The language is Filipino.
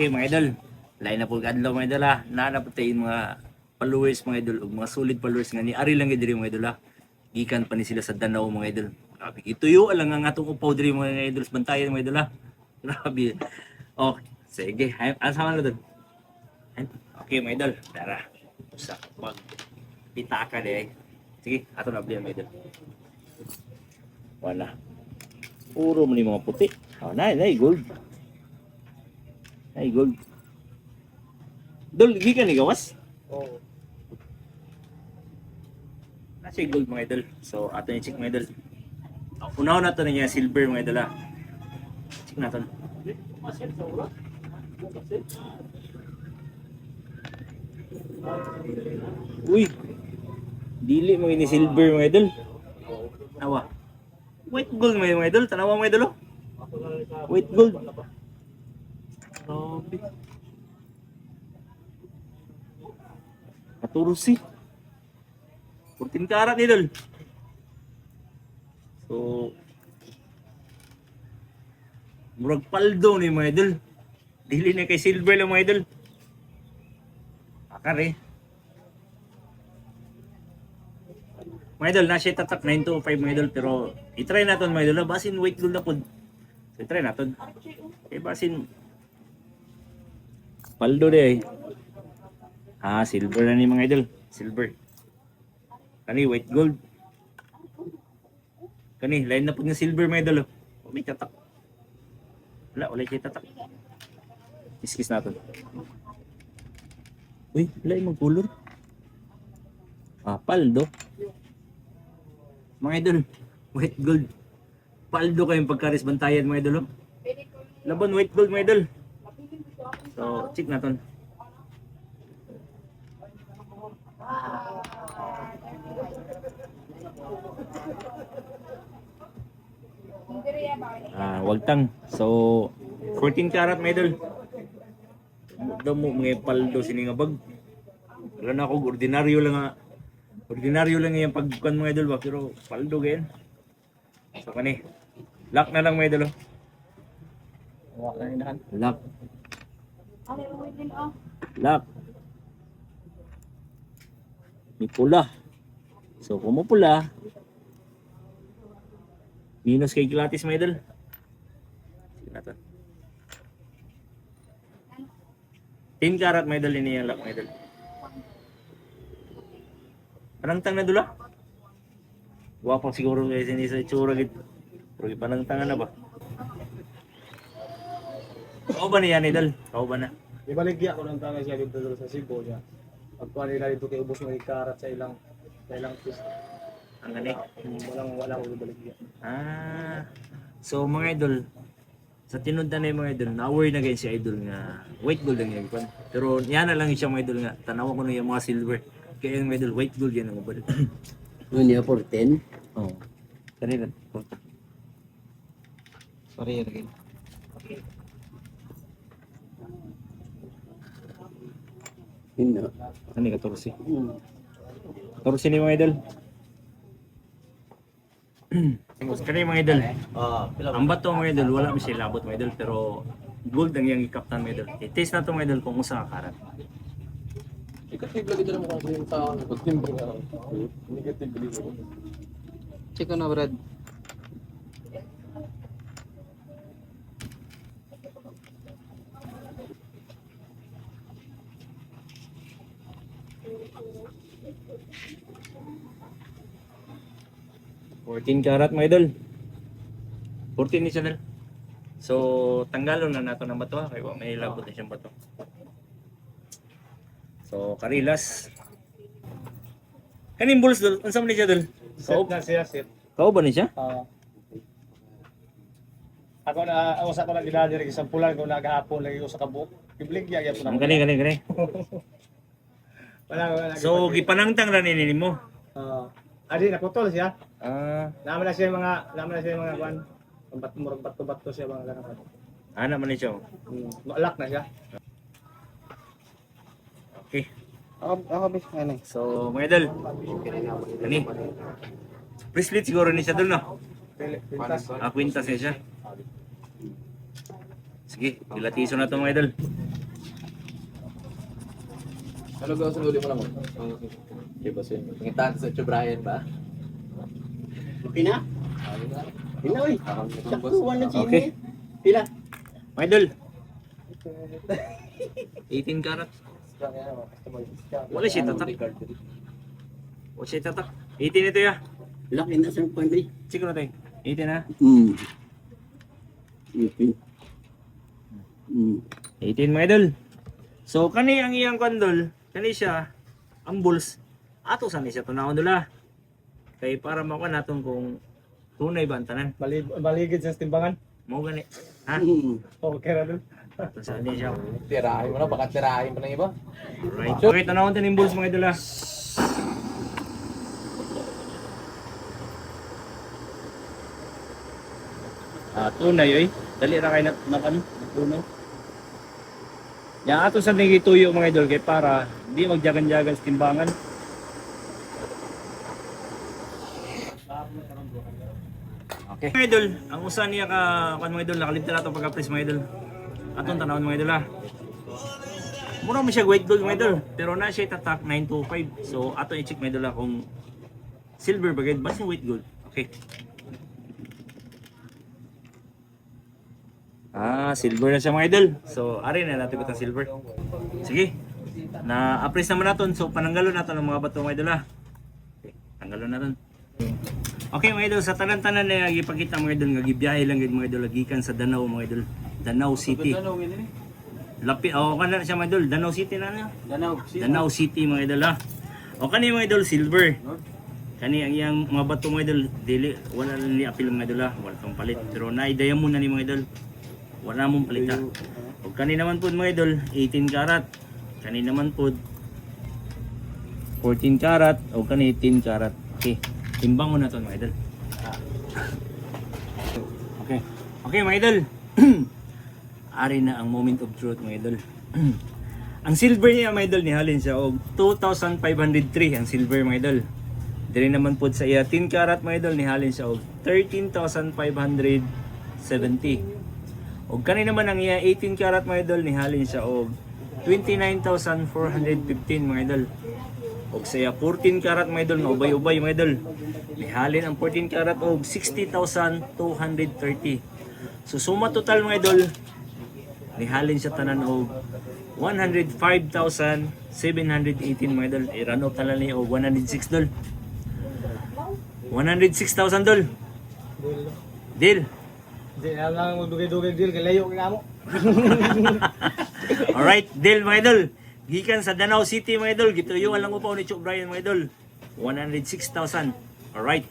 Okay mga idol, lain na po kadlaw mga idol ha. Nahanap tayo yung mga followers mga idol, ug mga solid followers nga ni ari lang gid diri mga idol ha. Gikan pa ni sila sa Danao mga idol. Grabe, ituyo lang ang atong upaw diri mga idol sa bantayan mga idol ha. Grabe. Okay, sige. Asa man doon? Okay mga idol, tara. Sa pag pitaka de. Sige, ato na bliyan mga idol. Wala. Puro man yung mga puti. Oh, nay, gold. Ay, gold. Dol, di ka ni gawas? Oo. Nasa gold mga idol. So, ato yung check mga idol. Unaw na to niya silver mga idol ha. Check natin. Uy! Dili mga ini silver mga idol. Awa. White gold mga idol. Tanawa mga idol oh. White gold. Grabe. Katurusi. 14 karat idol. So, murag paldo ni mga idol. Dili na kay silver lang mga idol. Akare. Mga idol, nasa tatak 925 mga idol. Pero, itry natin mga idol. Basin weight gold na po. So, itry natin. Okay, basin. Paldo de. Ah, silver na ni mga idol. Silver. Kani, white gold. Kani, lain na po ng silver mga idol. Oh, may tatak. Wala siya tatak. Kiss natin. Uy, wala yung mag-color. Ah, paldo. Mga idol, white gold. Paldo kayong pagkaris bantayan mga idol. Laban white gold mga idol. So, check natin. Wagtang. So, 14 karat mga idol. Daw mo mga paldo sini nga bag. Wala na ako, ordinaryo lang yung pagkuhan mga idol ba, pero paldo ganyan. So, kani. Lock na lang mga idol. Wala na inahan. Lock. Lock. May pula. So, kung mo pula, minus kay kilatis mga idol. Sige natin. 10 karat mga idol, ini yung lock mga idol. Panangtang na dula? Wapang siguro guys, hindi sa itsura gid. Pero panangtangan na ba? Kau ba niya idol? Kau ba na? Ibaligya ko ng tanga siya dito sa Cebu niya. Pagkuha nila dito kay ubos ng karat sa ilang piece. Ang gani. Wala ko ibaligya. Ah. So mga idol, sa tinuddan na yung mga idol, na-aware na guys si idol nga white gold ang yung pero yan na lang siya mga idol nga, tanawa ko na yung mga silver. Kaya yung mga idol, white gold yan ang ubad. Ano niya, 14? Oo. Kanina. Sorry again. Hindi. Ano yung 14? 14 ni mga idol. Kanina yung mga idol. Ang bato mga idol, wala mo siya labot mga idol, pero gold ang yung ikaptan mga idol. I-taste na ito mga idol kung usa ka karat. Negative lagi dito mo kung yung tao. Pagtimbang nga. Negative lagi. Check ko na Brad. $14 karat mga idol. 14 ni channel. So tanggalon na nato ng bato ha, kaya may labot na siyang bato. So karilas. Kaning bulls dol, unsa man ni siya dol? Set na siya, set. Kao ba ni siya? Ako na, usa ko na dinadiri isang pulan ko nagahapon lagi ko sa kabuk. Ibligya gyud Ang na. gani. Wala. So gipanangtang ra ni nimo. Adi naputol siya. Ah, Naman na siya yung mga kwan. Bato siya mga ganun. ana man ni siya. Lock na siya. Okay. Ako bis ano. So mga idol. Kani. Bracelet siguro ni siya dol no. Pintas. Kwintas niya siya. Sige, pilatiso na to mga idol. Ano ba sa uli mo naman? Di ba siya? Pangitaan sa Tio Brian ba? Okay na? Ayun na. Pinoy. Saktuhan na chini. Okay. Pila? Mga idol. 18 karat. Wala siya tatak. Wala siya tatak. 18 ito ya. Laki na sa pandi. Siguro tayo. 18 na. Okay. 18 mga idol. So kani ang iyang kondol, kani siya ang bulls. Ato sa ni siya tunawon dula. Kay para makuha naton kung tunay ba ang tanan. Baligid sa timbangan. Mo gani. Ha? Okay ra dun. Ato sa ni siya. Tirahin mo na, baka tirahin pa ng iba. Right. Okay, tunawon tanin bulls mga idol. Tunay oy. Dali ra kay na kan tunay. Ya ato sa nagituyo mga idol kay para di magjagan-jagan sa timbangan. Okay. Mga idol, ang usa niya ka kan mga idol nakalimtan nato pagka-press mga idol. Atong tanawon mga idol ha. Mura mo siya weight gold mga idol, pero na siya tatak 925. So ato i-check mga idol ha kung silver bagay ba siya weight gold. Okay. Silver na siya mga idol. So, ari na natin itong silver. Sige. Na-appraise naman natin. So, pananggalon natin ang mga bato mga idol ha. Okay, tanggalon natin. Okay mga idol, sa tanan-tanan na ipakita mga idol, nga gibiyahe lang gid mga idol, gikan sa Danau mga idol. Danau City. Lapi, kana na siya mga idol. Danau City na niya. Danau City mga idol ha. O kani mga idol, silver. Kani ang iyang mga bato mga idol, dili, wala lang ni apil mga idol ha. Wala tong palit. Pero na-diamond na ni mga idol. Wala mong palita. O kani naman po mga idol, 18 karat. Kani naman po 14 karat. O kani 18 karat. Okay. Timbang mo na to mga idol. Okay. Okay mga idol. Ari na ang moment of truth mga idol. Ang silver niya mga idol, nihalin siya og 2,503 ang silver mga idol. Diri naman po sa iya 10 karat mga idol, nihalin siya og 13,570. O kani naman ang iya 18 karat mga idol, nihalin siya og 29,415 mga idol. O sa iya 14 karat mga idol, na ubay-ubay mga idol, nihalin ang 14 karat og 60,230. So suma total mga idol, nihalin siya tanan og 105,718 mga idol. I-run off talan niya og 106 dol. 106,000 dol. Deal. Di na lang magdugay-dugay deal kay layo kay mo. Alright, deal mga idol. Gikan sa Danau City mga idol, gituyo lang upaw ni Chok Brian mga idol. 106,000. Alright.